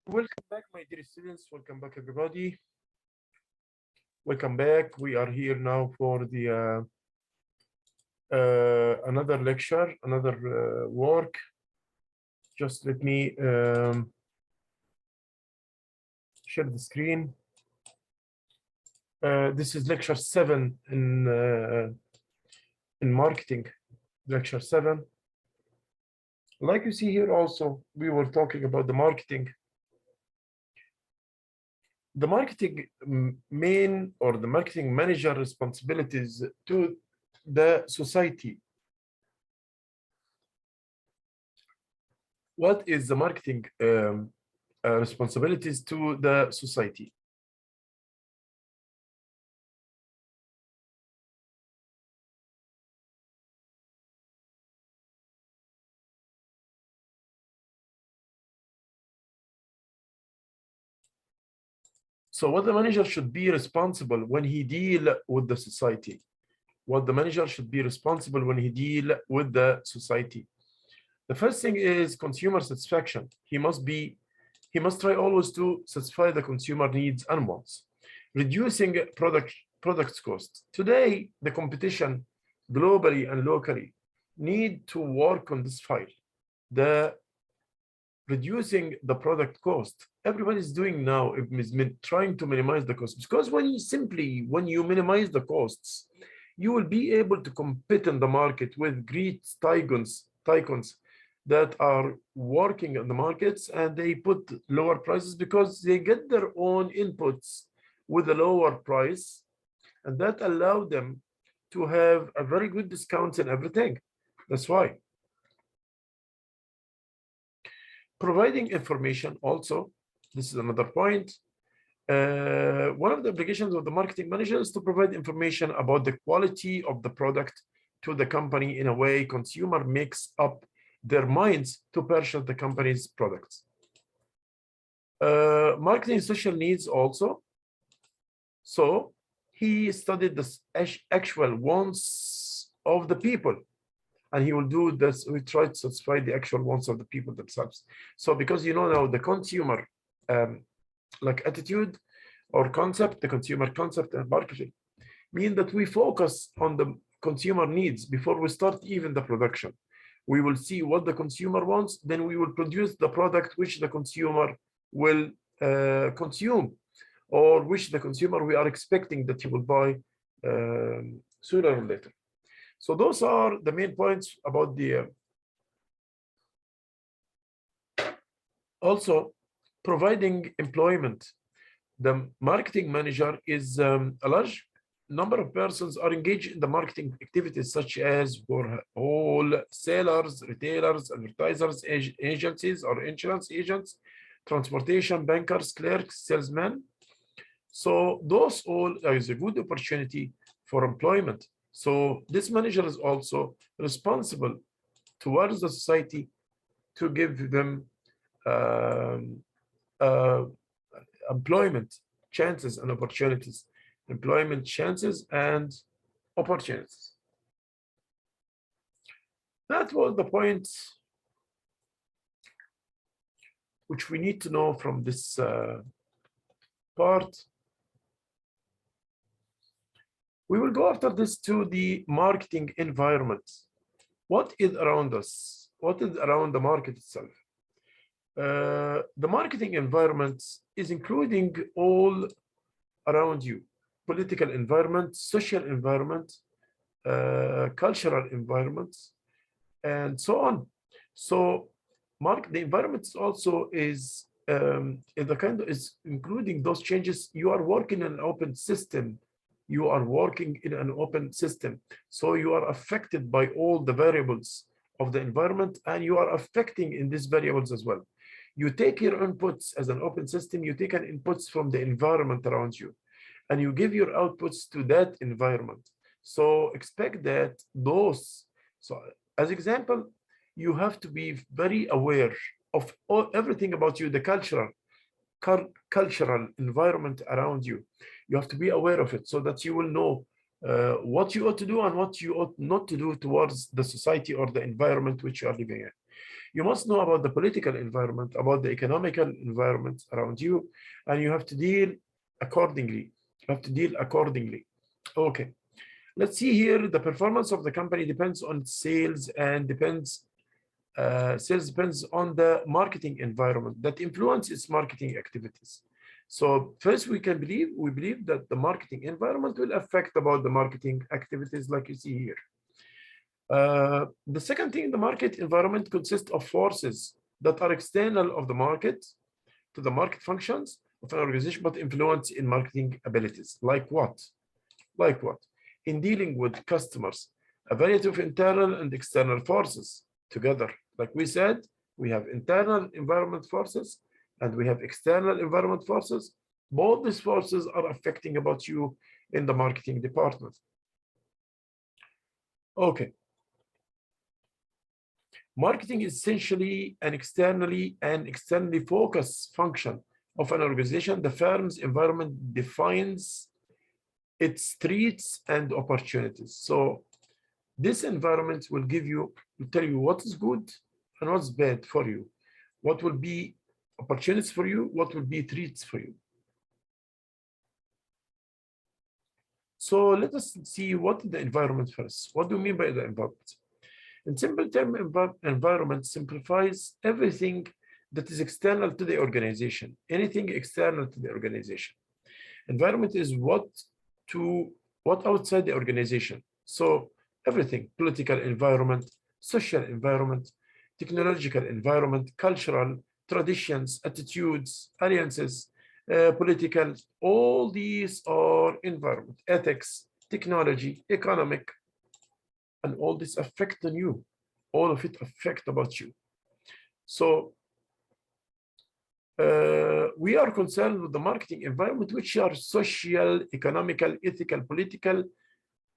Welcome back, my dear students. Welcome back, everybody. Welcome back. We are here now for the another lecture, another work. Just let me share the screen. This is lecture 7 in marketing. Lecture 7. Like you see here, also we were talking about the marketing. The marketing main or the marketing manager responsibilities to the society. What is the marketing responsibilities to the society? So what the manager should be responsible when he deal with the society? What the manager should be responsible when he deal with the society? The first thing is consumer satisfaction. He must try always to satisfy the consumer needs and wants. Reducing products cost. Today, the competition globally and locally need to work on this file. The reducing the product cost. Everybody is doing now is trying to minimize the cost, because when you minimize the costs, you will be able to compete in the market with great tycoons that are working in the markets, and they put lower prices because they get their own inputs with a lower price, and that allow them to have a very good discounts and everything. That's why. Providing information also, this is another point. One of the obligations of the marketing manager is to provide information about the quality of the product to the company in a way consumer makes up their minds to purchase the company's products. Marketing social needs also. So he studied the actual wants of the people, and he will do this. We try to satisfy the actual wants of the people themselves. So because now the consumer like attitude or concept, the consumer concept and marketing mean that we focus on the consumer needs before we start even the production. We will see what the consumer wants, then we will produce the product which the consumer will consume, or which the consumer we are expecting that he will buy sooner or later. So those are the main points about the also providing employment. The marketing manager is a large number of persons are engaged in the marketing activities, such as for wholesalers, retailers, advertisers, agencies or insurance agents, transportation, bankers, clerks, salesmen. So those all is a good opportunity for employment. So this manager is also responsible towards the society to give them employment chances and opportunities. Employment chances and opportunities. That was the point which we need to know from this part. We will go after this to the marketing environment. What is around us? What is around the market itself? The marketing environment is including all around you: political environment, social environment, cultural environment, and so on. So the environment also is is including those changes. You are working in an open system. You are working in an open system. So you are affected by all the variables of the environment, and you are affecting in these variables as well. You take your inputs as an open system, you take an inputs from the environment around you, and you give your outputs to that environment. So expect that those, so as example, you have to be very aware of everything about you, the cultural environment around you. You have to be aware of it so that you will know what you ought to do and what you ought not to do towards the society or the environment which you are living in. You must know about the political environment, about the economical environment around you, and you have to deal accordingly. You have to deal accordingly. Okay. Let's see here. The performance of the company depends on sales and sales depends on the marketing environment that influences marketing activities. So first we believe that the marketing environment will affect about the marketing activities like you see here. The second thing, the market environment consists of forces that are external of the market to the market functions of an organization, but influence in marketing abilities. Like what? Like what? In dealing with customers, a variety of internal and external forces together. Like we said, we have internal environment forces and we have external environment forces. Both these forces are affecting about you in the marketing department. Okay. Marketing is essentially an externally focused function of an organization. The firm's environment defines its threats and opportunities. So this environment will tell you what is good and what's bad for you, what will be opportunities for you, what will be threats for you. So let us see what is the environment first. What do you mean by the environment? In simple term, environment simplifies everything that is external to the organization, anything external to the organization. Environment is what outside the organization. So everything, political environment, social environment, technological environment, cultural, traditions, attitudes, alliances, political, all these are environment, ethics, technology, economic, and all this affect on you. All of it affect about you. So we are concerned with the marketing environment, which are social, economical, ethical, political,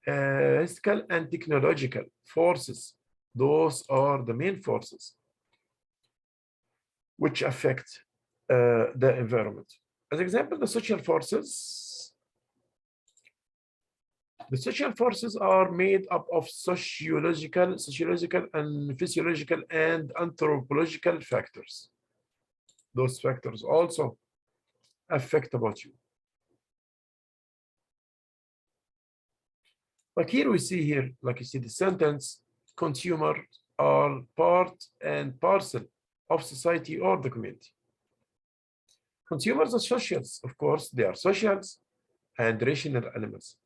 ethical, and technological forces. Those are the main forces which affect the environment. As example, the social forces. The social forces are made up of sociological, and physiological, and anthropological factors. Those factors also affect about you. Like here we see here, like you see the sentence, consumers are part and parcel of society or the community. Consumers are socials, of course, they are socials and rational animals.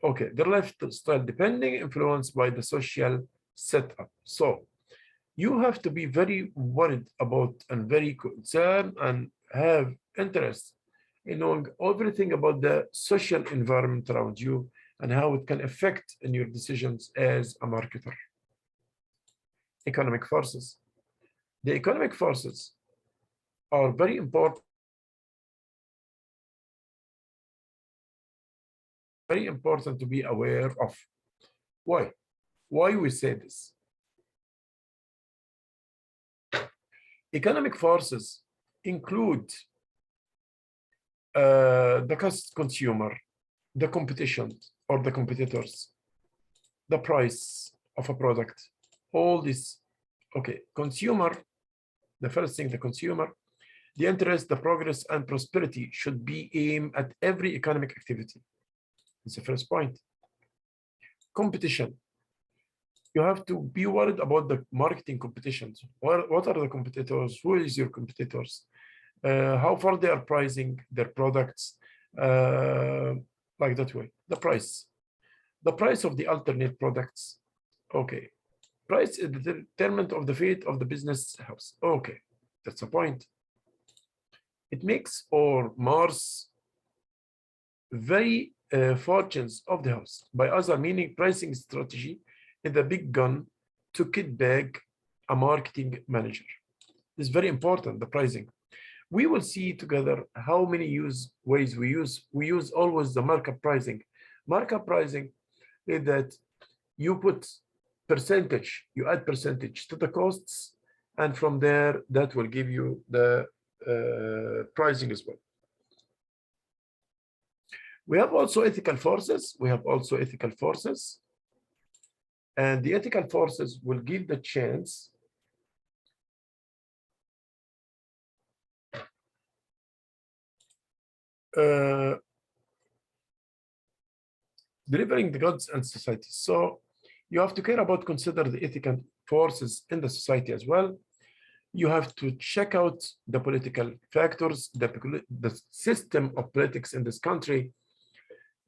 Okay, their lifestyle depending, influenced by the social setup. So you have to be very worried about and very concerned and have interest in knowing everything about the social environment around you and how it can affect in your decisions as a marketer. Economic forces. The economic forces are very important. Very important to be aware of. Why? Why we say this? Economic forces include the consumer, the competition or the competitors, the price of a product, all this. Okay, consumer, the first thing, the consumer, the interest, the progress, and prosperity should be aimed at every economic activity. It's the first point. Competition. You have to be worried about the marketing competitions. What are the competitors? Who is your competitors? How far they are pricing their products? Like that way. The price. The price of the alternate products. Okay. Price is the determinant of the fate of the business house. Okay. That's a point. It makes or mars very fortunes of the house. By other meaning, pricing strategy is the big gun to kit bag a marketing manager. It's very important, the pricing. We will see together how many ways we use. We use always the markup pricing. Markup pricing is that you put percentage, you add percentage to the costs, and from there, that will give you the pricing as well. We have also ethical forces. And the ethical forces will give the chance uh, delivering the goods and society. So you have to care about, consider the ethical forces in the society as well. You have to check out the political factors, the system of politics in this country,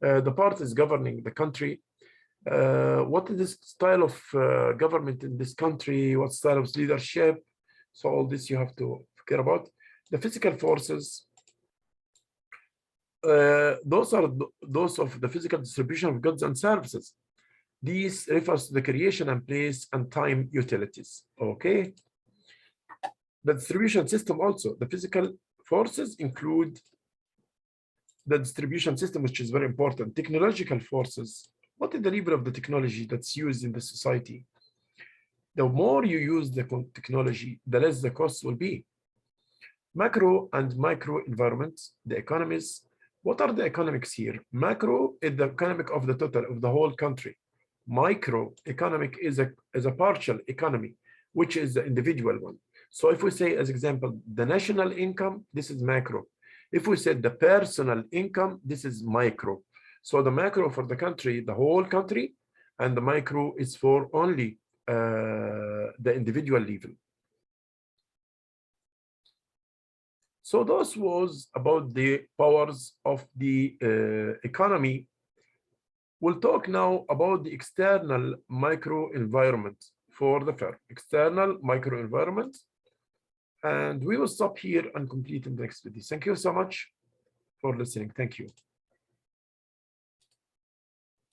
the parties governing the country, what is this style of government in this country, what style of leadership. So all this you have to care about. The physical forces, those are those of the physical distribution of goods and services. These refers to the creation and place and time utilities, okay? The distribution system also, the physical forces include the distribution system, which is very important. Technological forces, what is the level of the technology that's used in the society? The more you use the technology, the less the cost will be. Macro and micro environments, the economies. What are the economics here? Macro is the economic of the total of the whole country. Micro economic is a partial economy, which is the individual one. So if we say, as example, the national income, this is macro. If we said the personal income, this is micro. So the macro for the country, the whole country, and the micro is for only the individual level. So this was about the powers of the economy. We'll talk now about the external microenvironment for the firm, external microenvironment. And we will stop here and complete in the next video. Thank you so much for listening. Thank you.